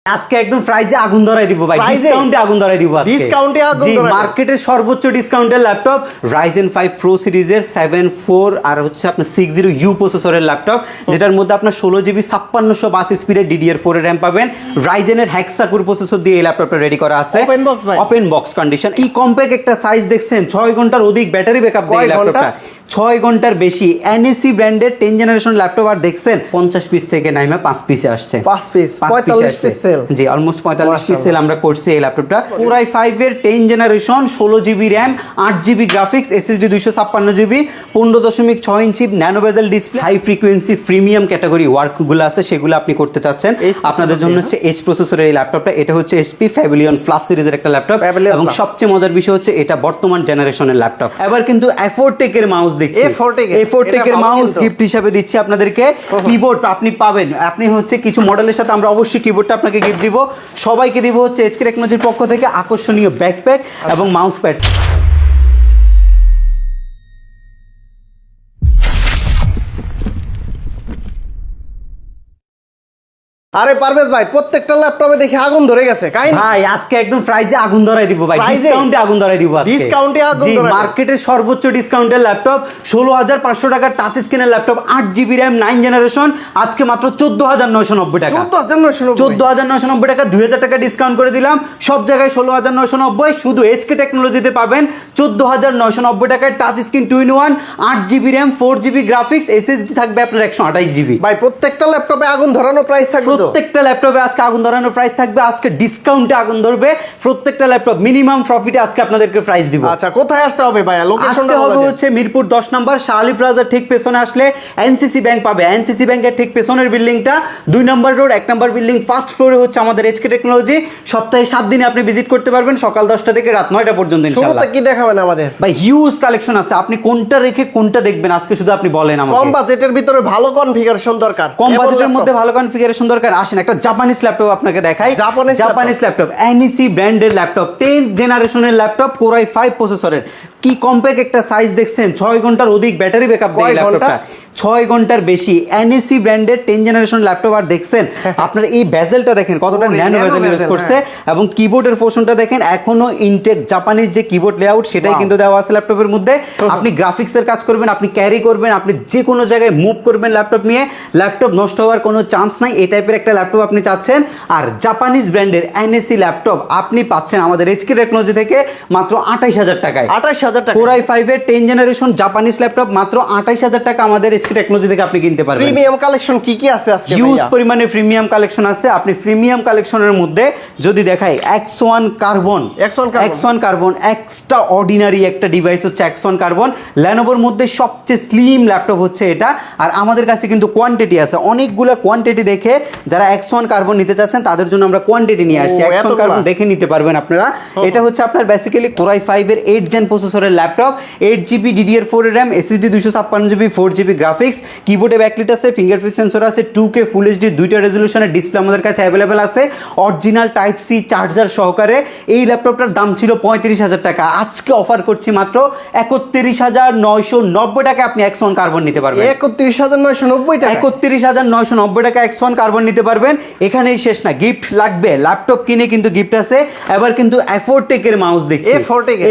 আজকে একদম প্রাইসে আগুন ধরাই দিব ভাই, ডিসকাউন্টে আগুন ধরাই দিব আজকে। ডিসকাউন্টে আগুন ধরাই দিব। মার্কেটের সর্বোচ্চ ডিসকাউন্টের ল্যাপটপ Ryzen 5 Pro সিরিজের 7 4 আর হচ্ছে আপনার 60U প্রসেসরের ল্যাপটপ, যেটার মধ্যে আপনার 16GB 5622 স্পিডের DDR4 এর RAM পাবেন। Ryzen এর হেক্সা-কোর প্রসেসর দিয়ে এই ল্যাপটপটা রেডি করা আছে। ওপেন বক্স ভাই, ওপেন বক্স কন্ডিশন। কি কম্প্যাক্ট একটা সাইজ দেখছেন, 6 ঘন্টার অধিক ব্যাটারি ব্যাকআপ দেয় এই ল্যাপটপটা। 6 ঘন্টার বেশি NEC ব্র্যান্ডের 10 জেনারেশন ল্যাপটপ। আর দেখছেন 50 পিস থেকে নাইমা 5 পিসে আসছে। 5 পিস 45 পিস সেল। জি, অলমোস্ট 45 পিস সেল আমরা করছি এই ল্যাপটপটা। Core i5 এর 10 generation, 16GB RAM, 8GB graphics, SSD 256GB, 15.6 inch nano bezel display. High frequency premium category ওয়ার্কগুলো আছে, সেগুলো আপনি করতে চাচ্ছেন। আপনাদের জন্য হচ্ছে H প্রসেসরের এই ল্যাপটপটা। এটা হচ্ছে HP Pavilion Plus সিরিজের একটা ল্যাপটপ এবং সবচেয়ে মজার বিষয় হচ্ছে এটা বর্তমান জেনারেশনের ল্যাপটপ। এবার কিন্তু A4Tech এর মাউস দিচ্ছি। A4Tech এর মাউস গিফট হিসেবে দিচ্ছি আপনাদেরকে। কিবোর্ড আপনি পাবেন, আপনি হচ্ছে কিছু মডেলের সাথে আমরা অবশ্যই কিবোর্ডটা আপনাকে গিফট দিব। সবাইকে দিব হচ্ছে HK টেকনোলজির পক্ষ থেকে আকর্ষণীয় ব্যাকপ্যাক এবং মাউস প্যাড। আরে পারভেজ ভাই, প্রত্যেকটা ল্যাপটপে দেখি আগুন ধরে গেছে। ভাই আজকে একদম প্রাইসে আগুন ধরাই দিব ভাই, ডিসকাউন্টে আগুন ধরাই দিব আজকে। ডিসকাউন্টে আগুন ধরাই। মার্কেটের সর্বোচ্চ ডিসকাউন্টের ল্যাপটপ 16500 টাকার টাচ স্ক্রিনের ল্যাপটপ, 8GB RAM 9 জেনারেশন, আজকে মাত্র 14990 টাকা। 14990 টাকা, 2000 টাকা ডিসকাউন্ট করে দিলাম। সব জায়গায় 16990, শুধু HK টেকনোলজিতে পাবেন 14990 টাকায় touch screen 2-in-1, 8GB RAM, 4GB graphics, SSD থাকবে আপনার 128GB। ভাই প্রত্যেকটা ল্যাপটপে আগুন ধরানো প্রাইস থাকবে। প্রত্যেকটা ল্যাপটপে আজকে আগুন ধরানোর প্রাইস থাকবে, আজকে ডিসকাউন্টে আগুন ধরবে। প্রত্যেকটা ল্যাপটপ মিনিমাম প্রফিটে আজকে আপনাদেরকে প্রাইস দিব। আচ্ছা, কোথায় আসতে হবে ভাইয়া? লোকেশনটা হবে হচ্ছে মিরপুর 10 নম্বর শালি প্লাজার ঠিক পেছনে আসলে NCC ব্যাংক পাবে। NCC ব্যাংকের ঠিক পেছনের বিল্ডিংটা 2 নম্বর রোড 1 নম্বর বিল্ডিং ফার্স্ট ফ্লোরে হচ্ছে আমাদের HK টেকনোলজি। সপ্তাহে 7 দিনে আপনি ভিজিট করতে পারবেন, সকাল 10টা থেকে রাত 9টা পর্যন্ত ইনশাআল্লাহ। শুরুতে কি দেখাবেন আমাদের? ভাই হিউজ কালেকশন আছে, আপনি কোনটা রেখে কোনটা দেখবেন আজকে শুধু আপনি বলেন আমাকে। কম বাজেটের ভিতরে ভালো কনফিগারেশন দরকার, কম বাজেটের মধ্যে ভালো কনফিগারেশন দরকার। আসেন একটা জাপানিজ ল্যাপটপ আপনাকে দেখাই। জাপানিজ ল্যাপটপ, NEC ব্র্যান্ডের ল্যাপটপ, 10 জেনারেশনের ল্যাপটপ, Core i5 প্রসেসরের। কি কম্প্যাক্ট একটা সাইজ দেখছেন, 6 ঘন্টার অধিক ব্যাটারি ব্যাকআপ দেয় এই ল্যাপটপটা। 6 ঘন্টার বেশি NEC ব্র্যান্ডের 10 জেনারেশন ল্যাপটপ। আর দেখছেন আপনার এই বেজেলটা দেখেন কতটা ন্যানো বেজেল ইউজ করছে, এবং কিবোর্ডের পোর্শনটা দেখেন এখনো ইনটেক জাপানিজ যে কিবোর্ড লেআউট সেটাই কিন্তু দেওয়া আছে ল্যাপটপের মধ্যে। আপনি গ্রাফিক্সের কাজ করবেন, আপনি ক্যারি করবেন, আপনি যে কোনো জায়গায় মুভ করবেন ল্যাপটপ নিয়ে, ল্যাপটপ নষ্ট হওয়ার কোনো চান্স নাই। এই টাইপের একটা ল্যাপটপ আপনি চাচ্ছেন, আর জাপানিজ ব্র্যান্ডের NEC ল্যাপটপ আপনি পাচ্ছেন আমাদের HK টেকনোলজি থেকে মাত্র 28000 টাকায়। 28000 টাকা। Core i5 এর 10 জেনারেশন জাপানিজ ল্যাপটপ মাত্র 28000 টাকা আমাদের HK টেকনোলজি থেকে আপনি কিনতে পারবেন। প্রিমিয়াম কালেকশন কি কি আছে আজকে? হিউজ পরিমাণে প্রিমিয়াম কালেকশন আছে। আপনি প্রিমিয়াম কালেকশনের মধ্যে যদি দেখাই X1 কার্বন এক্সট্রা অর্ডিনারি একটা ডিভাইস হচ্ছে X1 কার্বন। Lenovoর মধ্যে সবচেয়ে স্লিম ল্যাপটপ হচ্ছে এটা। আর আমাদের কাছে কিন্তু কোয়ান্টিটি আছে, অনেকগুলো কোয়ান্টিটি দেখে যারা X1 কার্বন নিতে চাচ্ছেন তাদের জন্য আমরা কোয়ান্টিটি নিয়ে আসছি। X1 কার্বন দেখে নিতে পারবেন আপনারা। এটা হচ্ছে আপনার বেসিক্যালি Core i5 এর 8 জেন প্রসেসরের ল্যাপটপ, 8GB DDR4 এর RAM, SSD 256GB, 4GB graphics, কিবোর্ডে ব্যাকলিট আছে, ফিঙ্গারপ্রিন্ট সেন্সর আছে, 2K ফুল এইচডি দুইটা রেজোলিউশনের ডিসপ্লে আমাদের কাছে অ্যাভেলেবেল আছে, অরিজিনাল টাইপ সি চার্জার সহকারে। এই ল্যাপটপটার দাম ছিল 35000 টাকা, আজকে অফার করছি মাত্র 31990 টাকা আপনি X1 কার্বন নিতে পারবেন। 31990 টাকা, 31990 টাকা X1 কার্বন নিতে পারবেন। এখানেই শেষ না, গিফট লাগবে, ল্যাপটপ কিনে কিন্তু গিফট আছে। এবার কিন্তু A4Tech এর মাউস দিচ্ছি,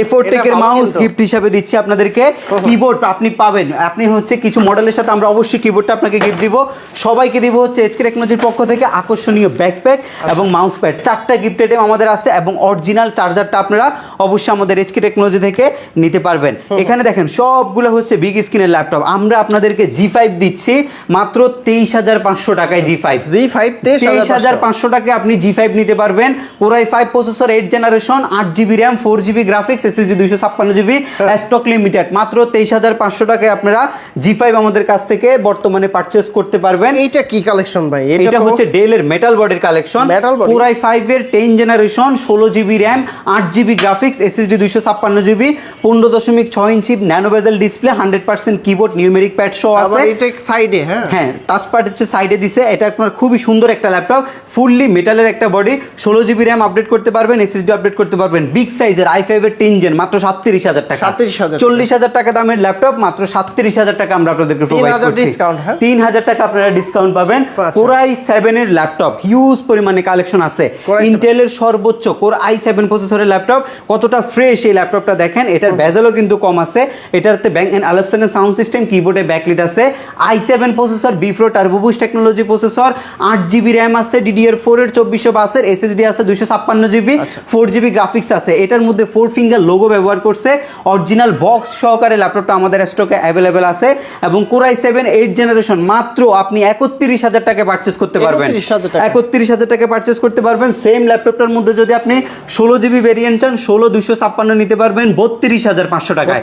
A4Tech এর মাউস গিফট হিসাবে দিচ্ছি আপনাদেরকে। কিবোর্ড আপনি পাবেন, আপনি হচ্ছে কিছু মডেলের সাথে আমরা অবশ্যই কিবোর্ডটা আপনাকে গিফট দিব। সবাইকে দিব হচ্ছে HK টেকনোলজির পক্ষ থেকে আকর্ষণীয় ব্যাকপ্যাক এবং মাউস প্যাড। 4টা গিফট আইটেম আমাদের আছে, এবং অরিজিনাল চার্জারটা আপনারা অবশ্যই আমাদের HK টেকনোলজি থেকে নিতে পারবেন। এখানে দেখেন সবগুলো হচ্ছে বিগ স্ক্রিনের ল্যাপটপ। আমরা আপনাদেরকে G5 দিচ্ছি মাত্র 23500 টাকায়। G5 23500 টাকায় আপনি G5 নিতে পারবেন। Core i5 processor, 8 generation, 8GB RAM, 4GB graphics, SSD 256GB, stock limited. মাত্র 23500 টাকায় আপনারা G5 আমাদের কাছ থেকে বর্তমানে পারচেজ করতে পারবেন। এইটা কি কালেকশন ভাই? এটা হচ্ছে ডেলের মেটাল বডির কালেকশন। Core i5 এর 10 generation, 16GB RAM, 8GB graphics, SSD 256GB, 15.6 inch nano bezel display, 100% keyboard, numeric pad সহ আছে। এটা সাইডে, হ্যাঁ টাচ প্যাড হচ্ছে সাইডে দিছে। এটা আপনার খুবই সুন্দর একটা ল্যাপটপ, ফুললি মেটালের একটা বডি, 16GB RAM আপডেট করতে পারবেন, SSD আপডেট করতে পারবেন। বিগ সাইজের i5 এর 10 জেন মাত্র 37000 টাকা। 40000 টাকা দামের ল্যাপটপ মাত্র 37000 টাকা আমরা আপনাদেরকে প্রোভাইড 3000 করছি। ডিসকাউন্ট, হ্যাঁ 3000 টাকা আপনারা ডিসকাউন্ট পাবেন। আচ্ছা। Core i7 এর ল্যাপটপ হিউজ পরিমাণে কালেকশন আছে। Core i7 ইন্টেলের সর্বোচ্চ Core i7 প্রসেসরের ল্যাপটপ, কতটা ফ্রেশ এই ল্যাপটপটা দেখেন। এটার বেজেলও কিন্তু কম আছে। এটাতে ব্যাং এন্ড অলিপসনের সাউন্ড সিস্টেম, কিবোর্ডে ব্যাকলিট আছে। i7 প্রসেসর, বিফ্রো turbo boost technology processor, 8GB RAM আছে, DDR4 এর 2400 এর SSD আছে 256GB, 4GB গ্রাফিক্স আছে। এটার মধ্যে 4 ফিঙ্গার লোগো ব্যবহার করছে। অরিজিনাল বক্স সহকারে ল্যাপটপটা আমাদের স্টকে অ্যাভেলেবেল আছে। এবং Core i7 8 জেনারেশন মাত্র আপনি 31000 টাকায় পারচেজ করতে পারবেন। 31000 টাকায় পারচেজ করতে পারবেন। সেম ল্যাপটপটার মধ্যে যদি আপনি 16GB ভেরিয়েন্ট চান, 16256 নিতে পারবেন 32500 টাকায়।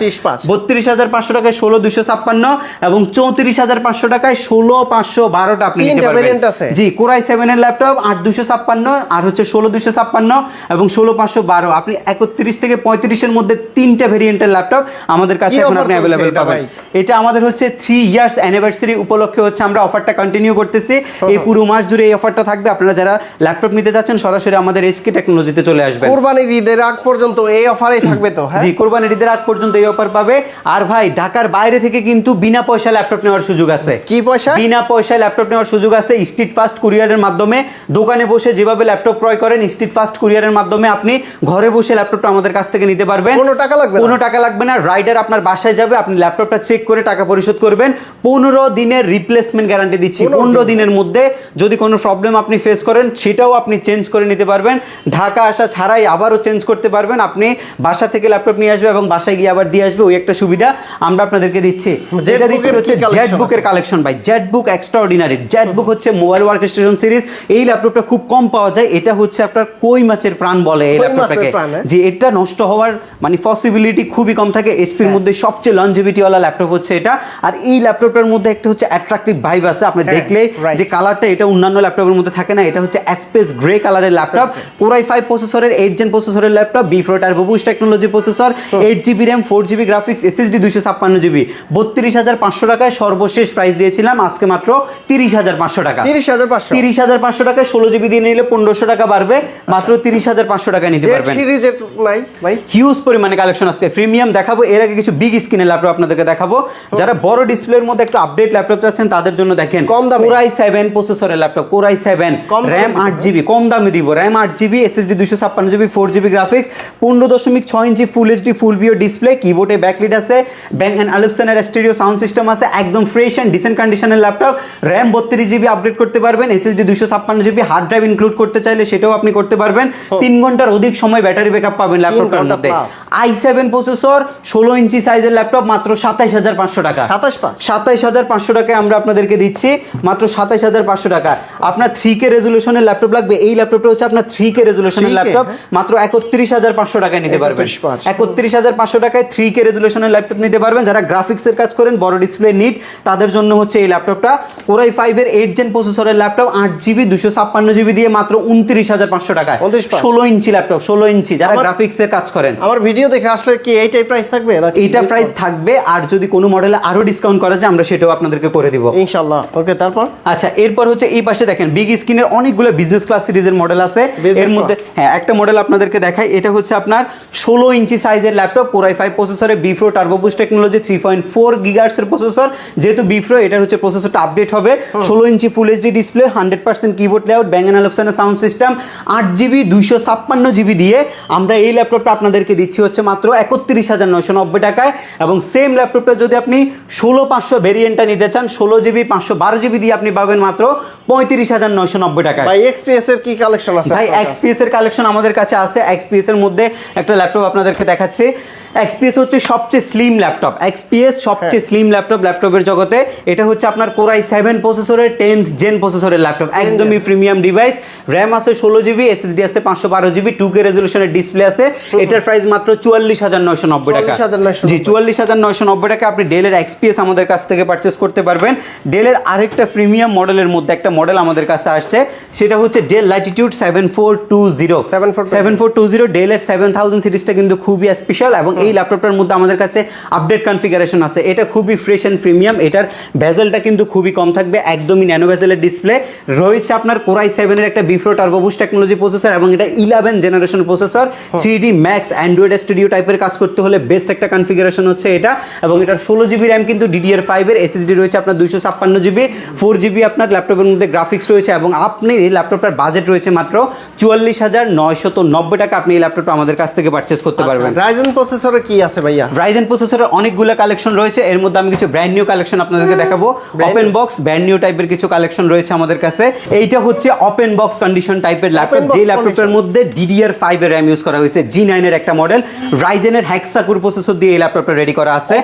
32500 টাকায় 16256 এবং 34500 টাকায় 16512টা আপনি নিতে পারবেন। জি, Core i7 এর ল্যাপটপ 8256 আর হচ্ছে 16256 এবং 16512। আপনি 31 থেকে 35 এর মধ্যে তিনটা ভেরিয়েন্টের ল্যাপটপ আমাদের কাছে এখন আপনি অ্যাভেলেবেল পাবেন। এটা আমাদের হচ্ছে 3 ইয়ার্স অ্যানিভার্সারি উপলক্ষে হচ্ছে আমরা অফারটা কন্টিনিউ করতেছি। এই পুরো মাস জুড়ে এই অফারটা থাকবে। আপনারা যারা ল্যাপটপ নিতে যাচ্ছেন সরাসরি আমাদের এসকে টেকনোলজিতে চলে আসবেন। কুরবানির ঈদের আগ পর্যন্ত এই অফারই থাকবে তো? হ্যাঁ জি, কুরবানির ঈদের আগ পর্যন্ত এই অফার পাবে। আর ভাই, ঢাকার বাইরে থেকে কিন্তু বিনা পয়সা ল্যাপটপ নেওয়ার সুযোগ আছে। কি পয়সা? বিনা পয়সায় ল্যাপটপ নেওয়ার সুযোগ আছে। স্ট্রিট ফাস্ট কুরিয়ারের মাধ্যমে দোকানে বসে যেভাবে ল্যাপটপ ক্রয় করেন, স্ট্রিট ফাস্ট কুরিয়ারের মাধ্যমে আপনি ঘরে বসে ল্যাপটপটা আমাদের কাছ থেকে নিতে পারবেন। কোনো টাকা লাগবে না? কোনো টাকা লাগবে না। রাইডার আপনার বাসায় যাবে, আপনি ল্যাপটপটা চেক করে টাকা পরিশোধ করবেন। 15 দিনের রিপ্লেসমেন্ট গ্যারান্টি দিচ্ছি। 15 দিনের মধ্যে যদি কোনো প্রবলেম আপনি ফেস করেন, সেটাও আপনি চেঞ্জ করে নিতে পারবেন। ঢাকা আসা ছাড়াই আবারও চেঞ্জ করতে পারবেন। আপনি বাসা থেকে ল্যাপটপ নিয়ে আসবে এবং বাসায় গিয়ে আবার দিয়ে আসবে, ওই একটা সুবিধা আমরা আপনাদেরকে দিচ্ছি। যেটা দিচ্ছি হচ্ছে জেটবুকের কালেকশন ভাই। Jetbook extraordinary. জেটবুক হচ্ছে মোবাইল ওয়ার্কস্টেশন সিরিজ। এই ল্যাপটপটা খুব কম পাওয়া যায়। এটা হচ্ছে আপনার কই মাছের প্রাণ বলে এই ল্যাপটপটাকে। যে এটা নষ্ট হওয়ার মানে পসিবিলিটি খুবই কম থাকে। এসপির মধ্যে সবচেয়ে লনজিভিটি ওয়ালা ল্যাপটপ হচ্ছে এটা। আর এই ল্যাপটপটার মধ্যে একটা হচ্ছে অ্যাট্রাকটিভ ভাইব আছে। আপনি দেখলে যে কালারটা, এটা অন্যান্য ল্যাপটপের মধ্যে থাকে না। এটা হচ্ছে অ্যাসপেস গ্রে কালারের ল্যাপটপ। Core i5 প্রসেসরের 8 জেন প্রসেসরের ল্যাপটপ, বিফ্রো turbo boost technology processor, 8GB RAM, 4GB graphics, SSD 256GB। 32500 টাকায় সর্বশেষ প্রাইস দিয়েছিলাম, আজকে মাত্র 30500 টাকা। 30500 টাকায় 16GB দিয়ে নিলে 1500 টাকা বাড়বে। মাত্র 30500 টাকায় নিতে পারবেন। সিরিজের নাই ভাই, হিউজ পরিমাণে কালেকশন আজকে প্রিমিয়াম দেখাবো। এর আগে কিছু বিগ স্ক্রিনের ল্যাপটপ আপনাদেরকে দেখাবো। যারা বড় ডিসপ্লের মধ্যে একটু আপডেট ল্যাপটপ চাচ্ছেন তাদের জন্য দেখেন কম দামে Core i7 প্রসেসরের laptop. Core i7 RAM 8GB, কম দামে দিব। RAM 8GB, SSD 256GB, 4GB graphics, 15.6 inch full HD full view display, কিবোর্ডে ব্যাকলিট আছে, ব্যাং এন্ড অলিপসনের স্টেরিও সাউন্ড সিস্টেম আছে। একদম ফ্রেশ এন্ড ডিসেন্ট কন্ডিশনের ল্যাপটপ। RAM 32GB আপডেট করতে পারবেন, SSD 256GB, hard drive include করতে চাইলে সেটাও আপনি করতে পারবেন। 3 ঘন্টার অধিক সময় ব্যাটারি ব্যাকআপ পাবেন ল্যাপটপটার মধ্যে। i7 প্রসেসর, 16 ইঞ্চি সাইজের ল্যাপটপ, মাত্র 27500 টাকা। 27500 টাকায় আমরা আপনাদেরকে দিচ্ছি, মাত্র 27500 টাকা। আপনার 3K রেজুলেশনের ল্যাপটপ লাগবে, এই ল্যাপটপটা হচ্ছে আপনার 3K রেজুলেশনের ল্যাপটপ, মাত্র 31500 টাকায় নিতে পারবেন। 31500 টাকায় 3K রেজুলেশনের ল্যাপটপ নিতে পারবেন। যারা গ্রাফিক্সের কাজ করেন, বড় ডিসপ্লে নিড, তাদের জন্য হচ্ছে এই ল্যাপটপটা। Core i5 এর 8 জেন প্রসেসরের ল্যাপটপ, 8GB 256GB দিয়ে মাত্র 29500 টাকায়। 16 ইঞ্চি ল্যাপটপ, 16 ইঞ্চি, যারা গ্রাফিক্সের কাজ করেন। আমার ভিডিও দেখে আসলে কি এইটাই প্রাইস থাকবে না? এইটা প্রাইস থাকবে, আর যদি কোনো মডেলে আরো ডিসকাউন্ট করা যায় আমরা সেটাও আপনাদেরকে করে দিব ইনশাআল্লাহ। ওকে, তারপর আচ্ছা, এরপর হচ্ছে এই পাশে দেখেন বিগ স্ক্রিনের অনেকগুলো বিজনেস ক্লাস সিরিজের মডেল আছে। এর মধ্যে হ্যাঁ একটা মডেল আপনাদেরকে দেখাই। এটা হচ্ছে আপনার 16 ইঞ্চি সাইজের ল্যাপটপ, Core i5 প্রসেসরে, বিফ্রো টার্বো বুস্ট টেকনোলজি, 3.4 GHz এর প্রসেসর। যেহেতু বিফ্রো, এটার হচ্ছে প্রসেসরটা আপডেট হবে। 16 inch full HD display, 100% keyboard layout, Bang and অলিপসনের সাউন্ড সিস্টেম, 8GB 256GB দিয়ে আমরা এই ল্যাপটপটা আপনাদেরকে দিচ্ছি হচ্ছে মাত্র 31990 টাকায়। এবং সেম ল্যাপটপটা যদি আপনি 16500 ভেরিয়েন্টটা নিতে চান, 16GB 512GB দিয়ে আপনি পাবেন মাত্র 35990 টাকায়। ভাই এক্সপিএস এর কি কালেকশন আছে? ভাই এক্সপিএস এর কালেকশন আমাদের কাছে আছে। এক্সপিএস এর মধ্যে একটা ল্যাপটপ আপনাদেরকে দেখাচ্ছি। এক্সপিএস হচ্ছে সবচেয়ে স্লিম ল্যাপটপ। এক্সপিএস সবচেয়ে স্লিম ল্যাপটপ ল্যাপটপের জগতে। এটা হচ্ছে আপনার Core i7 প্রসেসরের 10th জেন প্রসেসরের ল্যাপটপ, একদমই প্রিমিয়াম ডিভাইস। RAM আছে 16GB, SSD আছে 512GB, 2K রেজুলেশনের ডিসপ্লে আছে। এটার প্রাইস মাত্র 44990 টাকা। জি, 44990 টাকা আপনি ডেলের এক্সপিএস আমাদের কাছ থেকে পারচেজ করতে পারবেন। ডেলের আরেকটা প্রিমিয়াম মডেলের মধ্যে একটা মডেল আমাদের কাছে আসছে, সেটা হচ্ছে ডেল ল্যাটিটিউড 7420। 7420 ডেলের 7000 সিরিজটা কিন্তু খুবই স্পেশাল এবং এই ল্যাপটপটার মধ্যে আমাদের কাছে আপডেট কনফিগারেশন আছে। এটা খুবই ফ্রেশ অ্যান্ড প্রিমিয়াম। এটার ভেজেলটা কিন্তু খুবই কম থাকবে, একদমই ন্যানো ভেজেলের ডিসপ্লে রয়েছে। আপনার কোরাই 7 এর একটা বিফ্রো টার্বো বুস্ট টেকনোলজি প্রসেসর এবং এটা 11 generation processor. 3D max Android studio টাইপের কাজ করতে হলে বেস্ট একটা কনফিগারেশন হচ্ছে এটা। এবং এটার 16 জিবি র্যাম কিন্তু DDR5 এর, SSD রয়েছে আপনার 256 জিবি, 4 জিবি আপনার ল্যাপটপের মধ্যে গ্রাফিক্স রয়েছে। এবং আপনি এই ল্যাপটপটার বাজেট রয়েছে মাত্র 44,990 টাকা। আপনি এই ল্যাপটপটা আমাদের কাছ থেকে পারচেস করতে পারবেন। রাইজেন প্রসেসরে কি আছে ভাইয়া? রাইজেন প্রসেসরের অনেকগুলো কালেকশন রয়েছে, এর মধ্যে আমি কিছু ব্র্যান্ড নিউ কালেকশন আপনাদেরকে দেখাবো। ওপেন বক্স ব্র্যান্ড নিউ টাইপের কিছু কালেকশন রয়েছে আমাদের কাছে। এইটা হচ্ছে ওপেন বক্স কন্ডিশন টাইপের ল্যাপটপ, যে ল্যাপটপের মধ্যে DDR5 এর RAM ইউজ করা হয়েছে, G9 এর একটা মডেল। রাইজেনের হেক্সা-কোর প্রসেসর দিয়ে এই ল্যাপটপটা রেডি করা আছে।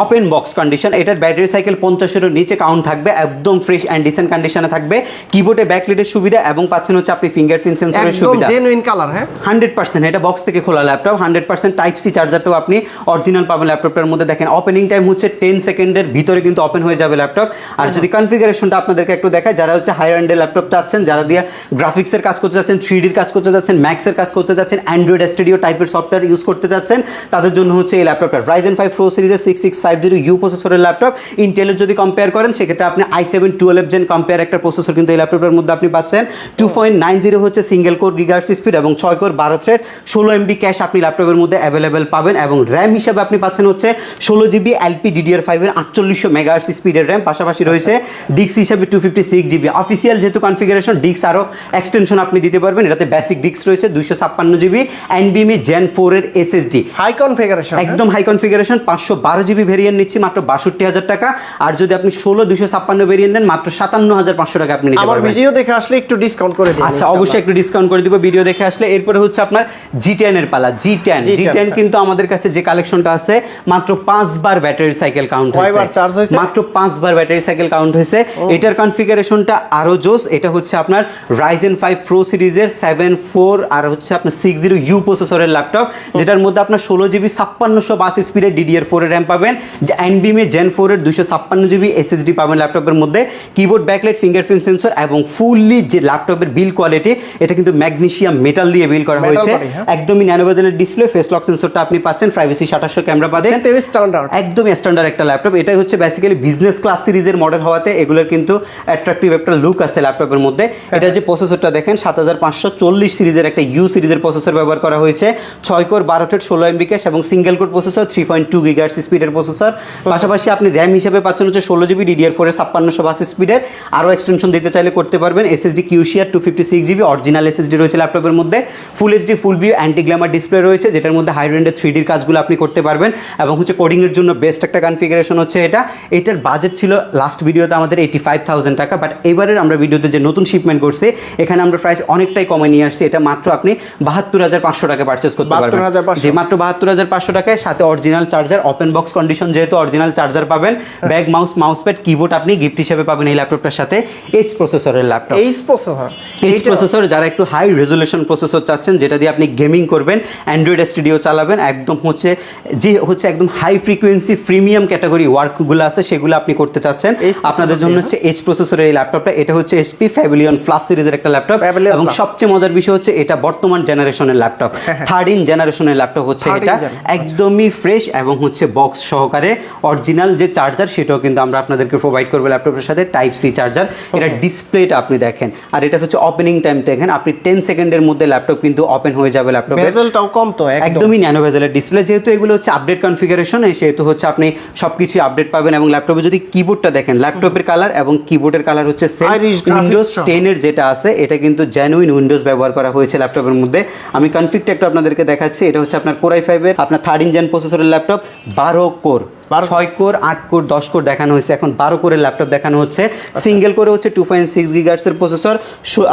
Open box condition. এটার ব্যাটারি সাইকেল 50 এর নিচে কাউন্ট থাকবে, একদম ফ্রেশ এন্ড ডিসেন্ট কন্ডিশনে থাকবে। কিবোর্ডে ব্যাকলাইটের সুবিধা এবং পাচ্ছেন হচ্ছে আপনি ফিঙ্গারপ্রিন্ট সেন্সরের সুবিধা। একদম জেনুইন কালার। হ্যাঁ 100% এটা বক্স থেকে খোলা ল্যাপটপ। 100% টাইপ সি চার্জারটাও আপনি অরিজিনাল পাবেন ল্যাপটপটার মধ্যে। দেখেন ওপেনিং টাইম হচ্ছে 10 সেকেন্ডের ভিতরে কিন্তু ওপেন হয়ে যাবে ল্যাপটপ। আর যদি কনফিগারেশনটা আপনাদেরকে একটু দেখায়, যারা হচ্ছে হায়ার এন্ডের ল্যাপটপ চাচ্ছেন, যারা দিয়ে গ্রাফিক্সের কাজ করতে যাচ্ছেন, 3D এর কাজ করতে যাচ্ছেন, ম্যাক্সের কাজ করতে যাচ্ছেন, অ্যান্ড্রয়েড স্টুডিও টাইপের সফটওয়্যার ইউজ করতে যাচ্ছেন, তাদের জন্য হচ্ছে এই ল্যাপটপটা। Ryzen 5 Pro সিরিজের 6650U প্রসেসরের ল্যাপটপ। ইন্টেলের যদি কম্পেয়ার করেন সেক্ষেত্রে আপনি i7 12th জেন কম্পেয়ার একটা প্রসেসর কিন্তু এই ল্যাপটপের মধ্যে আপনি পাচ্ছেন। 2.90 হচ্ছে সিঙ্গেল কোর গিগাহার্টজ স্পিড এবং 6 কোর 12 থ্রেড 16 MB ক্যাশ আপনি ল্যাপটপের মধ্যে অ্যাভেলেবেল পাবেন। এবং র্যাম হিসেবে আপনি পাচ্ছেন হচ্ছে 16 জিবি LP DDR5 এর 4800 মেগাহার্টজ স্পিডের র্যাম। পাশাপাশি রয়েছে ডিস্ক হিসেবে 256 জিবি। অফিসিয়াল যেহেতু কনফিগারেশন, ডিস্ক আরও এক্সটেনশন আপনি দিতে পারবেন। এটাতে বেসিক ডিস্ক রয়েছে 256 জিবি, NVMe Gen 4 এর SSD, হাই কনফিগারেশন, একদম হাই কনফিগারেশন। 512 জিবি ভেরিয়েন্ট নিচ্ছি মাত্র 62,000 টাকা। আর যদি আপনি 16 256 ভেরিয়েন্ট নেন মাত্র 57,500 টাকা আপনি নিতে আমার পারবেন। ভিডিও দেখে আসলে একটু ডিসকাউন্ট করে দিন। আচ্ছা অবশ্যই একটু ডিসকাউন্ট করে দিব ভিডিও দেখে আসলে। এরপরে হচ্ছে আপনার G10 এর পালা। G10 কিন্তু আমাদের কাছে যে কালেকশনটা আছে মাত্র 5 বার ব্যাটারি সাইকেল কাউন্ট হয়েছে, মাত্র 5 বার ব্যাটারি সাইকেল কাউন্ট হয়েছে। এটার কনফিগারেশনটা আরো জোস। এটা হচ্ছে আপনার Ryzen 5 Pro সিরিজের 7 আর হচ্ছে আপনার 60U প্রসেসরের ল্যাপটপ, যেটার মধ্যে আপনার 16 জিবি 5622 স্পিডের DDR4 এর র্যাম পাবেন, NVMe Gen 4 এর 256 জিবি SSD পাবেন ল্যাপটপের মধ্যে। কিবোর্ড ব্যাকলাইট ফিঙ্গারপ্রিন্ট সেন্সর এবং ফুললি যে ল্যাপটপের বিল কোয়ালিটি, এটা কিন্তু ম্যাগনেসিয়াম মেটাল দিয়ে বিল করা হয়েছে। একদমই ন্যানো ভেজেলের ডিসপ্লে, ফেস লক সেন্সরটা আপনি পাচ্ছেন, প্রাইভেসি 2700 ক্যামেরা পাচ্ছেন, একদম স্ট্যান্ডার্ড একটা ল্যাপটপ। এটাই হচ্ছে বেসিক্যালি বিজনেস ক্লাস সিরিজের মডেল হওয়াতে এগুলোর কিন্তু অ্যাট্রাকটিভ একটা লুক আছে ল্যাপটপের মধ্যে। এটা যে প্রসেসরটা দেখেন 7540 সিরিজের একটা ইউ সিরিজের প্রসেসর ব্যবহার করা হয়েছে। 6 কোর 12 থ্রেড 16 MB ক্যাশ এবং সিঙ্গেল কোর প্রসেসর 3.2 GHz স্পিডের প্রসেসর। পাশাপাশি আপনি র্যাম হিসেবে পাচ্ছেন হচ্ছে 16 জিবি DDR4 এর 5622 স্পিডের। আরও এক্সটেনশন দিতে চাইলে করতে পারবেন। SSD QCR 256 GB original SSD রয়েছে ল্যাপটপের মধ্যে। ফুল HD ফুল ভিউ অ্যান্টি গ্ল্যামার ডিসপ্লে রয়েছে, যেটার মধ্যে হাই রেন্ডের 3D এর কাজগুলো আপনি করতে পারবেন। এবং হচ্ছে কোডিং এর জন্য বেস্ট একটা কনফিগারেশন হচ্ছে এটা। এটার বাজেট ছিল লাস্ট ভিডিওতে আমাদের 85,000 টাকা, বাট এবারের আমরা ভিডিওতে যে নতুন শিপমেন্ট করছি এখানে আমরা প্রাইস অনেকটাই কমে নিয়ে আসছি। এটা মাত্র আপনি 72,500 টাকা পারচেস করতে পারবেন, যে মাত্র 72,500 টাকায়, সাথে original charger, open box condition যেহেতু অরিজিনাল চার্জার পাবেন, ব্যাগ মাউস প্যাড কিবোর্ড আপনি গিফট হিসেবে পাবেন এই ল্যাপটপটার সাথে। এইচ প্রসেসরের ল্যাপটপ, এইচ প্রসেসর, যারা একটু হাই রেজুলেশন প্রসেসর চাচ্ছেন যেটা দিয়ে আপনি গেমিং করবেন, অ্যান্ড্রয়েড স্টুডিও চালাবেন, একদম হচ্ছে একদম হাই ফ্রিকোয়েন্সি প্রিমিয়াম ক্যাটাগরি ওয়ার্কগুলো আছে সেগুলো আপনি করতে চাচ্ছেন, আপনাদের জন্য হচ্ছে এইচ প্রসেসরের এই ল্যাপটপটা। এটা হচ্ছে HP Pavilion Plus সিরিজের একটা ল্যাপটপ এবং সবচেয়ে মজার বিষয় হচ্ছে এটা বর্তমান জেনারেশনের ল্যাপটপ, 13 জেনারেশনের ল্যাপটপ হচ্ছে এটা। একদমই ফ্রেশ এবং হচ্ছে বক্স সহকারে অরিজিনাল যে চার্জার সেটাও কিন্তু আমরা আপনাদেরকে প্রোভাইড করবো ল্যাপটপের সাথে, টাইপ সি চার্জার। এটা ডিসপ্লেটা আপনি দেখেন, আর এটা হচ্ছে ওপেনিং টাইম দেখেন, আপনি 10 সেকেন্ডের মধ্যে ল্যাপটপ কিন্তু ওপেন হয়ে যাবে ল্যাপটপ। বেজেলটাও কম তো, একদমই ন্যানো বেজেলের ডিসপ্লে। যেহেতু এগুলো হচ্ছে আপডেট কনফিগারেশন, সেহেতু হচ্ছে আপনি সবকিছু আপডেট পাবেন। এবং ল্যাপটপে যদি কিবোর্ডটা দেখেন, ল্যাপটপের কালার এবং কিবোর্ডের কালার হচ্ছে সেম। উইন্ডোজ 10 এর যেটা আছে এটা কিন্তু জেনুইন উইন্ডোজ ব্যবহার করা হয়েছে ল্যাপটপের মধ্যে। আমি কনফিগটা একটু আপনাদেরকে দেখাচ্ছি। এটা হচ্ছে আপনার কোর i5 এর আপনার 13 জেন প্রসেসরের laptop, 12 core 6 core 8 core 10 core দেখানো হয়েছে, এখন 12 কোরের ল্যাপটপ দেখানো হচ্ছে। সিঙ্গেল কোরে হচ্ছে 2.6 GHz এর প্রসেসর,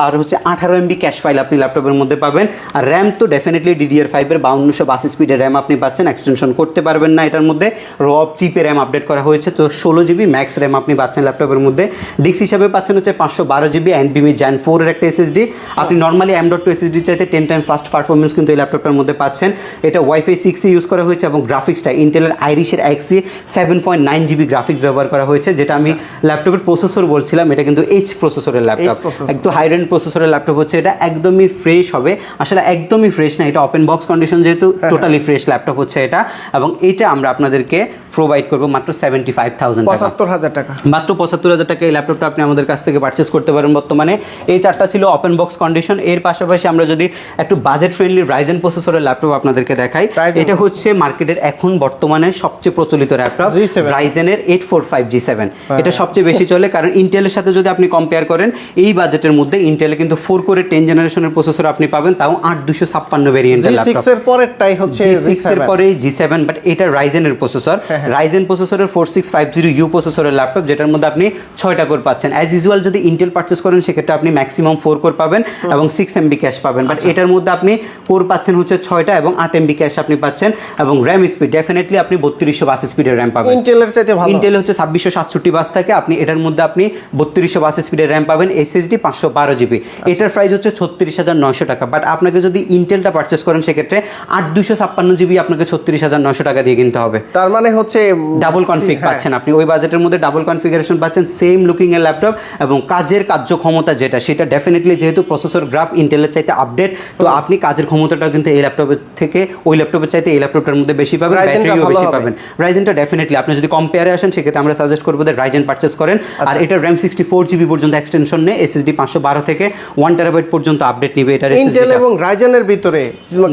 আর হচ্ছে 18 MB ক্যাশ ফাইল আপনি ল্যাপটপের মধ্যে পাবেন। আর র্যাম তো ডেফিনেটলি DDR5 এর 5282 স্পিডের র্যাম আপনি পাচ্ছেন, এক্সটেনশন করতে পারবেন না এটার মধ্যে। রব চিপে র্যাম আপডেট করা হয়েছে, তো 16 জিবি ম্যাক্স র্যাম আপনি পাচ্ছেন ল্যাপটপের মধ্যে। ডিস্ক হিসাবে পাচ্ছেন হচ্ছে 512 জিবি NVMe Gen 4 এর একটা SSD। আপনি নর্মালি M.2 SSD চাইতে 10 টাইম ফাস্ট পারফরমেন্স কিন্তু এই ল্যাপটপটার মধ্যে পাচ্ছেন। এটা Wi-Fi 6 ইউজ করা হয়েছে এবং গ্রাফিক্সটা ইন্টেলের আইরিশের Xe 7.9 জিবি গ্রাফিক্স ব্যবহার করা হয়েছে, যেটা আমি ল্যাপটপের প্রসেসর বলছিলাম, এটা কিন্তু এইচ প্রসেসরের ল্যাপটপ, একদম হাই রেন্ড প্রসেসরের ল্যাপটপ হচ্ছে এটা, একদমই ফ্রেশ হবে। আসলে একদমই ফ্রেশ না, এটা ওপেন বক্স কন্ডিশন যেহেতু টোটালি ফ্রেশ ল্যাপটপ হচ্ছে এটা, এবং এটা আমরা আপনাদেরকে প্রোভাইড করবো মাত্র 75,000 টাকা, 75,000 টাকা, মাত্র 75,000 টাকা এই ল্যাপটপটা আপনি আমাদের কাছ থেকে পারচেস করতে পারেন বর্তমানে। এই চারটা ছিল ওপেন বক্স কন্ডিশন। এর পাশাপাশি আমরা যদি একটু বাজেট ফ্রেন্ডলি রাইজেন প্রসেসরের ল্যাপটপ আপনাদেরকে দেখাই, এটা হচ্ছে মার্কেটের এখন বর্তমানে সবচেয়ে প্রচলিত ল্যাপটপ রাইজেনের 845 G7। এটা সবচেয়ে বেশি চলে, কারণ ইন্টেলের সাথে যদি আপনি কম্পেয়ার করেন এই বাজেটের মধ্যে ইন্টেলে কিন্তু 4 কোরের 10 জেনারেশনের প্রসেসর আপনি পাবেন, তাও 8256 ভেরিয়েন্টের ল্যাপটপ। G6 এর পরেরটাই হচ্ছে G6 এর পরে G7, বাট এটা রাইজেনের প্রসেসর, রাইজেন প্রসেসরের 4650U প্রসেসরের ল্যাপটপ, যেটার মধ্যে আপনি 6টা কোর পাচ্ছেন। অ্যাজ ইউজুয়াল যদি ইন্টেল পারচেস করেন সেক্ষেত্রে আপনি ম্যাক্সিমাম 4 কোর পাবেন এবং 6 MB ক্যাশ পাবেন, বাট এটার মধ্যে আপনি কোর পাচ্ছেন হচ্ছে 6টা এবং 8 MB ক্যাশ আপনি পাচ্ছেন, এবং র্যাম স্পিড ডেফিনেটলি আপনি 3252 স্পিডের র্যাম পাবেন। ইন্টেলের চাইতে ভালো, ইন্টেল হচ্ছে 2667 বাস থাকে, আপনি এটার মধ্যে আপনি 3252 স্পিডের র্যাম পাবেন, SSD 512 GB। এটার প্রাইস হচ্ছে 36,900 টাকা, বাট আপনাকে যদি ইন্টেলটা পারচেস করেন সেক্ষেত্রে 8256 GB আপনাকে 36,900 টাকা দিয়ে কিনতে হবে। তার মানে হচ্ছে ডাবল কনফিগ পাচ্ছেন আপনি, ওই বাজেটের মধ্যে ডাবল কনফিগারেশন পাচ্ছেন, সেম লুকিং এর ল্যাপটপ, এবং কাজের কার্যক্ষমতা যেটা সেটা ডেফিনেটলি যেহেতু প্রসেসর গ্রাফ ইন্টেলের চাইতে আপডেট, তো আপনি কাজের ক্ষমতাটাও কিন্তু এই ল্যাপটপের থেকে ওই ল্যাপটপের চাইতে এই ল্যাপটপটার মধ্যে বেশি পাবেন, ব্যাটারিও বেশি পাবেন। রাইজেনটা ডেফিনেটলি আপনি যদি কম্পেয়ারে আসেন সেক্ষেত্রে আমরা সাজেস্ট করবো যে রাইজেন পারচেস করেন। আর এটা র্যাম 64 GB পর্যন্ত এক্সটেনশন নেই, SSD 512 থেকে 1 TB পর্যন্ত আপডেট নিবে এটা। ইন্টেল এবং রাইজেনের ভিতরে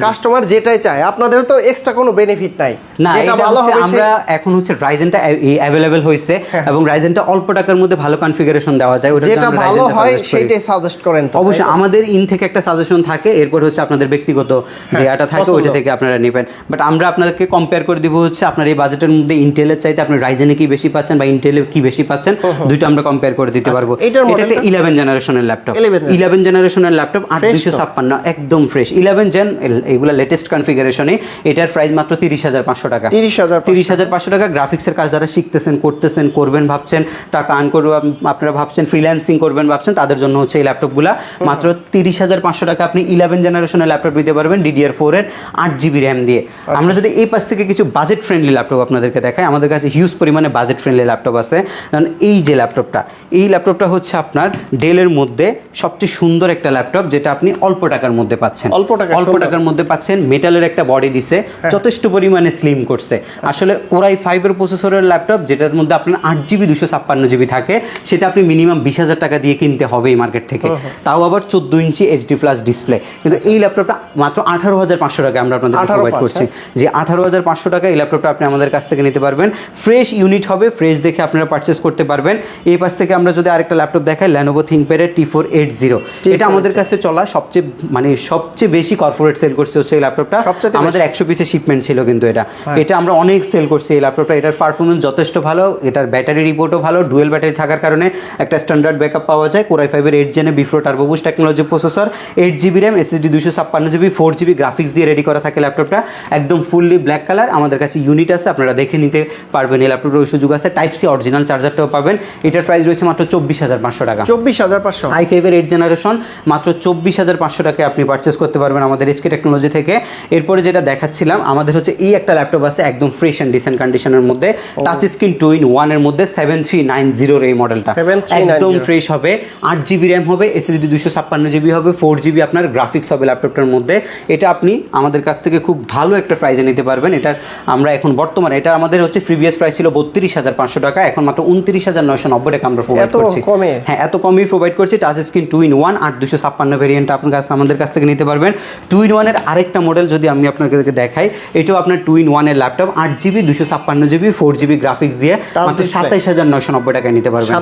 কাস্টমার যেটাই চায়, আপনাদের তো এক্সট্রা কোনো বেনিফিট নাই না, এটা ভালো হবে। আমরা এখন হচ্ছে রাইজেনটা অ্যাভেলেবল হইছে এবং রাইজেনটা অল্প টাকার মধ্যে ভালো কনফিগারেশন দেওয়া যায়, যেটা ভালো হয় সেটাই সাজেস্ট করেন। অবশ্যই আমাদের ইন থেকে একটা সাজেশন থাকে, এরপর হচ্ছে আপনাদের ব্যক্তিগত যে এটা থাকে ওইটা থেকে আপনারা নেবেন, বাট আমরা আপনাদেরকে কম্পেয়ার করে দিব হচ্ছে আপনার এই বাজেটের মধ্যে ইন্টেলের চাইতে আপনি রাইজেনে কি বেশি পাচ্ছেন বা ইন্টেলে কি বেশি পাচ্ছেন, দুটো আমরা কম্পেয়ার করে দিতে পারবো। এটা একটা 11 জেনারেশনের ল্যাপটপ, 11 জেনারেশনের ল্যাপটপ 8256 একদম ফ্রেশ 11 জেন, এগুলা লেটেস্ট কনফিগারেশনে। এটার প্রাইস মাত্র 30,500 টাকা, 30,500 টাকা। গ্রাফিক্সের কাজ যারা শিখতেছেন, করতেছেন, করবেন ভাবছেন, টাকা আর্ন করবো আপনারা ভাবছেন, ফ্রিল্যান্সিং করবেন ভাবছেন, তাদের জন্য হচ্ছে এই ল্যাপটপগুলা। মাত্র 30,500 টাকা আপনি 11 জেনারেশনের ল্যাপটপ নিতে পারবেন DDR4 এর 8 GB র্যাম দিয়ে। আমরা যদি এই পাশ থেকে কিছু বাজেট ফ্রেন্ডলি ল্যাপটপ আপনাদেরকে দেখাই, আমাদের কাছে হিউজ পরিমাণে বাজেট ফ্রেন্ডলি ল্যাপটপ আছে। কারণ এই যে ল্যাপটপটা হচ্ছে আপনার ডেলের মধ্যে সবচেয়ে সুন্দর একটা ল্যাপটপ, যেটা আপনি অল্প টাকার মধ্যে পাচ্ছেন, অল্প টাকার মধ্যে পাচ্ছেন। মেটালের একটা বডি দিছে, যথেষ্ট পরিমাণে স্লিম করছে। আসলে কোরাই 5 এর প্রসেসরের ল্যাপটপ, যেটার মধ্যে আপনার 8 GB 256 GB থাকে, সেটা আপনি মিনিমাম 20,000 টাকা দিয়ে কিনতে হবে এই মার্কেট থেকে, তাও আবার 14 ইঞ্চি HD+ ডিসপ্লে। কিন্তু এই ল্যাপটপটা মাত্র 18,500 টাকা আমরা আপনাদের প্রোভাইড করছি, যে 18,500 টাকা এই ল্যাপটপটা আপনি আমাদের কাছ থেকে নিতে পারবেন। ফ্রেশ ইউনিট হবে, ফ্রেশ দেখে আপনারা পারচেস করতে পারবেন। এই পাশ থেকে আমরা যদি আরেকটা ল্যাপটপ দেখাই, Lenovo ThinkPad T480, এটা আমাদের কাছে চলা সবচেয়ে বেশি কর্পোরেট সেল করছে হচ্ছে এই ল্যাপটপটা। আমাদের 100 পিসের শিপমেন্ট ছিল, কিন্তু এটা আমরা অনেক সেল করছি এই ল্যাপটপটা। এটার পারফরমেন্স যথেষ্ট ভালো, এটার ব্যাটারি রিপোর্টও ভালো, ডুয়েল ব্যাটারি থাকার কারণে একটা স্ট্যান্ডার্ড ব্যাকআপ পাওয়া যায়। কোরাই 5 এর 8 জেনে before turbo boost technology processor, 8 GB RAM, SSD 256 GB, 4 GB graphics দিয়ে রেডি করা থাকে ল্যাপটপটা। একদম ফুললি ব্ল্যাক কালার। আমাদের কাছে ইউনিট আছে, আপনারা দেখে নিতে পারবেন। এই ল্যাপটপের সুযোগ আছে, Type-C অরিজিনাল চার্জারটাও পাবেন। এটার প্রাইস রয়েছে মাত্র 24,500 টাকা, 24,500। i5 এর 8 জেনারেশন মাত্র 24,500 টাকায় আপনি পারচেস করতে পারবেন আমাদের SK টেকনোলজি থেকে। এরপরে যেটা দেখাচ্ছিলাম, আমাদের হচ্ছে এই একটা ল্যাপটপ আছে একদম ফ্রেশ অ্যান্ড ডিসেন্ট কন্ডিশনের মধ্যে, টাচ স্ক্রিন 2-in-1 এর মধ্যে 7390 এই মডেলটা, একদম ফ্রেশ হবে। 8 GB র্যাম হবে, SSD 256 GB হবে, 4 GB আপনার গ্রাফিক্স হবে ল্যাপটপটার মধ্যে। এটা আপনি আমাদের কাছ থেকে খুব ভালো একটা প্রাইসে নিতে পারবেন। এটার আমরা এখন বর্তমানে এটা আমাদের হচ্ছে প্রিভিয়াস প্রাইস ছিল 32,500 টাকা, এখন মাত্র 29,990 টাকা আমরা প্রোভাইড করছি। হ্যাঁ, এত কমই প্রোভাইড করছি। টাচ স্ক্রিন 2-in-1 8256 ভেরিয়েন্ট আপনার কাছে আমাদের কাছ থেকে নিতে পারবেন। 2-in-1 এর আরেকটা মডেল যদি আমি আপনাদেরকে দেখাই, এটাও আপনার 2-in-1 এর laptop, 8 GB 256 GB 4 GB graphics দিয়ে মাত্র 27,990 টাকায় নিতে পারবেন।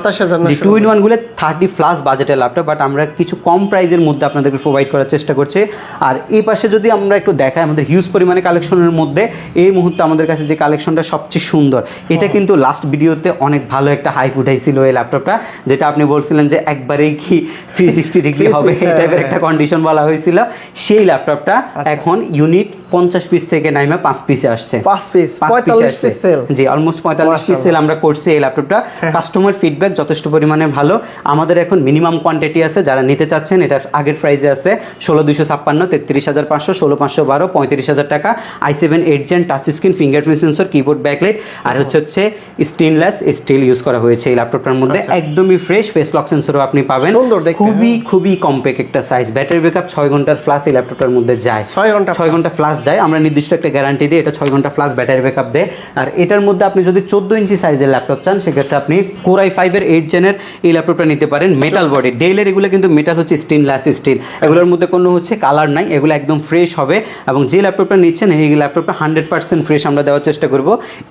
যে 2-in-1 গুলো 30+ বাজেটের ল্যাপটপ, বাট আমরা কিছু কম প্রাইসের মধ্যে আপনাদেরকে প্রোভাইড করার চেষ্টা করছি। আর এই পাশে যদি আমরা একটু দেখাই, আমাদের হিউজ পরিমাণে কালেকশনের মধ্যে এই মুহূর্তে আমাদের কাছে যে কালেকশনটা সবচেয়ে সুন্দর, এটা কিন্তু লাস্ট ভিডিওতে অনেক ভালো একটা হাইপ উঠাইছিল এই ল্যাপটপটা, যেটা আপনি বলছিলেন যে একবারেই কি 360 ডিগ্রি হবে, এই টাইপের একটা কন্ডিশন বলা হয়েছিল। সেই ল্যাপটপটা এখন ইউনিট 50 পিস থেকে নাইমা 5 পিসে আসছে, 5 পিস 45 পিস সেল। জি অলমোস্ট 45 পিস সেল আমরা করছি এই ল্যাপটপটা। কাস্টমার ফিডব্যাক যথেষ্ট পরিমাণে ভালো। আমাদের এখন মিনিমাম কোয়ান্টিটি আছে, যারা নিতে চাচ্ছেন এটার আগের প্রাইসে আছে 16256, 33500, 16512, 35000 টাকা। i7 8 gen touch screen, fingerprint sensor, keyboard backlight, আর হচ্ছে স্টেনলেস স্টিল ইউজ করা হয়েছে এই ল্যাপটপটার মধ্যে। একদমই ফ্রেশ, ফেস লক সেন্সরও আপনি পাবেন। সুন্দর দেখতে, খুবই কম্প্যাক্ট একটা সাইজ। ব্যাটারি ব্যাকআপ 6 ঘন্টার প্লাস এই ল্যাপটপটার মধ্যে যায়, 6 ঘন্টা প্লাস যায়। আমরা নির্দিষ্ট একটা গ্যারান্টি দিই, এটা 6 ঘন্টা প্লাস ব্যাটারি ব্যাকআপ দেয়। আর এটার মধ্যে আপনি যদি 14 ইঞ্চি সাইজের ল্যাপটপ চান, সেক্ষেত্রে আপনি Core i5 এর 8 জেনের এই ল্যাপটপটা নিতে পারেন। মেটাল বডি, ডেলের এগুলো কিন্তু মেটাল হচ্ছে স্টেনলেস স্টিল, এগুলোর মধ্যে কোনো হচ্ছে কালার নাই, এগুলো একদম ফ্রেশ হবে। এবং যে ল্যাপটপটা নিচ্ছেন এই ল্যাপটপটা 100% ফ্রেশ আমরা দেওয়ার চেষ্টা করব।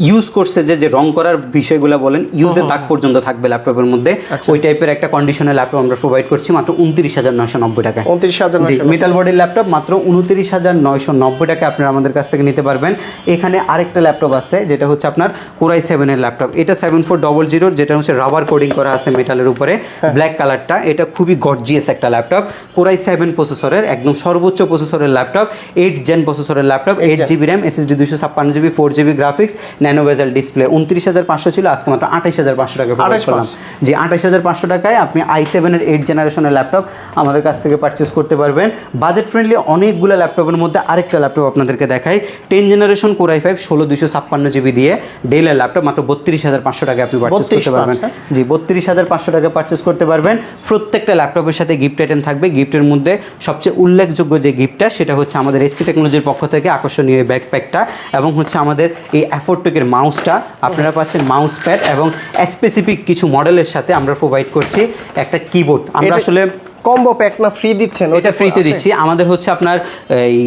ইউজ করছে যে রং করার বিষয়গুলো বলেন, ইউজের দাগ পর্যন্ত থাকবে ল্যাপটপের মধ্যে, ওই টাইপের একটা কন্ডিশনের ল্যাপটপ আমরা প্রোভাইড করছি মাত্র 29990 টাকায়। 29990, মেটাল বডির ল্যাপটপ মাত্র 29990 টাকায় আপনারা আমাদের কাছ থেকে নিতে পারবেন। এখানে আরেকটা ল্যাপটপ আছে যেটা হচ্ছে আপনার Core i7 এর ল্যাপটপ, এটা 7400, যেটা হচ্ছে রাবার কোডিং করা আছে মেটালের উপরে, ব্ল্যাক কালারটা। এটা খুবই গর্জিয়াস একটা ল্যাপটপ, Core i7 প্রসেসরের, একদম সর্বোচ্চ প্রসেসরের ল্যাপটপ, 8 জেন প্রসেসরের laptop, 8GB RAM, SSD 256GB, 4GB graphics, nano bezel display. 29500 ছিল, আজকে মাত্র 28500 টাকা প্রোভাইড করলাম। জি 28500 টাকায় আপনি i7 এর 8 জেনারেশনের ল্যাপটপ আমাদের কাছ থেকে পারচেজ করতে পারবেন। বাজেট ফ্রেন্ডলি অনেকগুলো ল্যাপটপের মধ্যে আরেকটা ল্যাপটপ আপনাদেরকে দেখাই, 10 জেনারেশন Core i5 16256GB দিয়ে ডেলের ল্যাপটপ মাত্র 32500 টাকায় আপনি পারচেজ করতে পারবেন। জি 32500 টাকা পারচেজ করতে পারবেন। প্রত্যেকটা ল্যাপটপের সাথে গিফট আইটেম থাকবে। গিফটের মধ্যে সবচেয়ে উল্লেখযোগ্য যে গিফটটা, সেটা হচ্ছে আমাদের HP টেকনোলজির পক্ষ থেকে আকর্ষণীয় ব্যাকপ্যাকটা, এবং হচ্ছে আমাদের এই অ্যাফোর্টেকের মাউসটা আপনারা পাচ্ছেন, মাউস প্যাড, এবং স্পেসিফিক কিছু মডেলের সাথে আমরা প্রোভাইড করছি একটা কিবোর্ড। আমরা আসলে কম্বো প্যাক না ফ্রি দিচ্ছেন? এটা ফ্রিতে দিচ্ছি। আমাদের হচ্ছে আপনার এই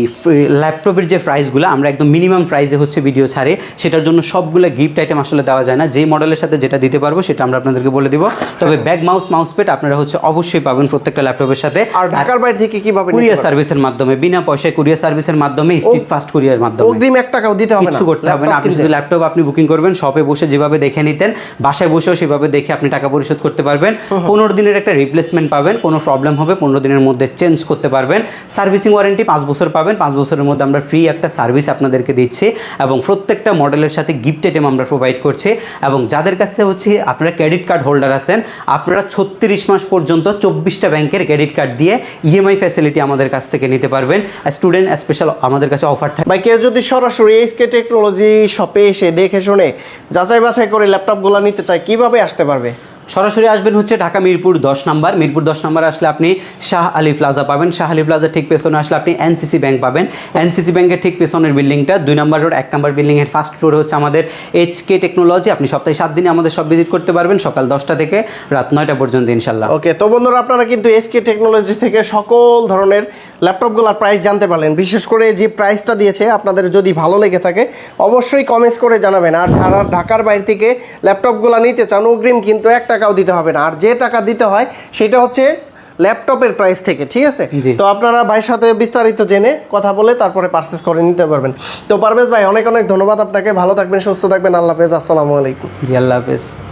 ল্যাপটপের যে প্রাইসগুলো আমরা একদম মিনিমাম প্রাইসে হচ্ছে ভিডিও ছাড়ে, সেটার জন্য সবগুলো গিফট আইটেম আসলে দেওয়া যায় না। যেই মডেলের সাথে যেটা দিতে পারবো সেটা আমরা আপনাদেরকে বলে দিব। তবে ব্যাগ মাউস প্যাড আপনারা হচ্ছে অবশ্যই পাবেন প্রত্যেকটা ল্যাপটপের সাথে। আর ঢাকার বাইরে থেকে কিভাবে? কুরিয়ার সার্ভিসের মাধ্যমে, বিনা পয়সায় কুরিয়ার সার্ভিসের মাধ্যমে, স্ট্রিট ফাস্ট কুরিয়ার মাধ্যমে। অগ্রিম 1 টাকাও দিতে হবে না, কিছু করতে হবে না। আপনি শুধু ল্যাপটপ আপনি বুকিং করবেন, শপে বসে যেভাবে দেখে নিতেন, বাসায় বসেও সেভাবে দেখে আপনি টাকা পরিশোধ করতে পারবেন। 15 দিনের একটা রিপ্লেসমেন্ট পাবেন, কোনো প্রবলেম হবে 15 দিনের মধ্যে চেঞ্জ করতে পারবেন। সার্ভিসিং ওয়ারেন্টি 5 বছর পাবেন, 5 বছরের মধ্যে আমরা ফ্রি একটা সার্ভিস আপনাদেরকে দিচ্ছি, এবং প্রত্যেকটা মডেলের সাথে গিফট আইটেম আমরা প্রোভাইড করছি। এবং যাদের কাছে হচ্ছে আপনারা ক্রেডিট কার্ড হোল্ডার আছেন, আপনারা 36 মাস পর্যন্ত 24টা ব্যাংকের ক্রেডিট কার্ড দিয়ে ইএমআই ফ্যাসিলিটি আমাদের কাছ থেকে নিতে পারবেন। স্টুডেন্ট স্পেশাল আমাদের কাছে অফার থাকে। ভাই কেউ যদি সরাসরি SK টেকনোলজি শপে এসে দেখে শুনে যাচাই বাছাই করে ল্যাপটপগুলো নিতে চায়, কিভাবে আসতে পারবে? সরাসরি আসবেন হচ্ছে ঢাকা মিরপুর 10 নম্বর। মিরপুর 10 নম্বরে আসলে আপনি শাহ আলী প্লাজা পাবেন। শাহ আলী প্লাজা ঠিক পেছনে আসলে আপনি এনসিসি ব্যাংক পাবেন। এনসিসি ব্যাংকের ঠিক পেছনের বিল্ডিংটা 2 নম্বর রোড, 1 নম্বর বিল্ডিংয়ের ফার্স্ট ফ্লোরে হচ্ছে আমাদের HK টেকনোলজি। আপনি সপ্তাহে 7 দিনে আমাদের সব ভিজিট করতে পারবেন, সকাল 10টা থেকে রাত 9টা পর্যন্ত ইনশাল্লাহ। ওকে, তো বন্ধুরা আপনারা কিন্তু SK টেকনোলজি থেকে সকল ধরনের ল্যাপটপগুলোর প্রাইস জানতে পারলেন। বিশেষ করে যে প্রাইসটা দিয়েছে আপনাদের যদি ভালো লেগে থাকে অবশ্যই কমেন্টস করে জানাবেন। আর যারা ঢাকার বাইরে থেকে ল্যাপটপগুলো নিতে চান, অগ্রিম কিন্তু 1 টাকাও দিতে হবে না। আর যে টাকা দিতে হয় সেটা হচ্ছে ল্যাপটপের প্রাইস থেকে, ঠিক আছে? তো আপনারা ভাইয়ের সাথে বিস্তারিত জেনে কথা বলে তারপরে পারচেস করে নিতে পারবেন। তো পারভেজ ভাই অনেক অনেক ধন্যবাদ আপনাকে, ভালো থাকবেন, সুস্থ থাকবেন, আল্লাহ হাফেজ, আসসালামু আলাইকুম। জি আল্লাহ হাফেজ।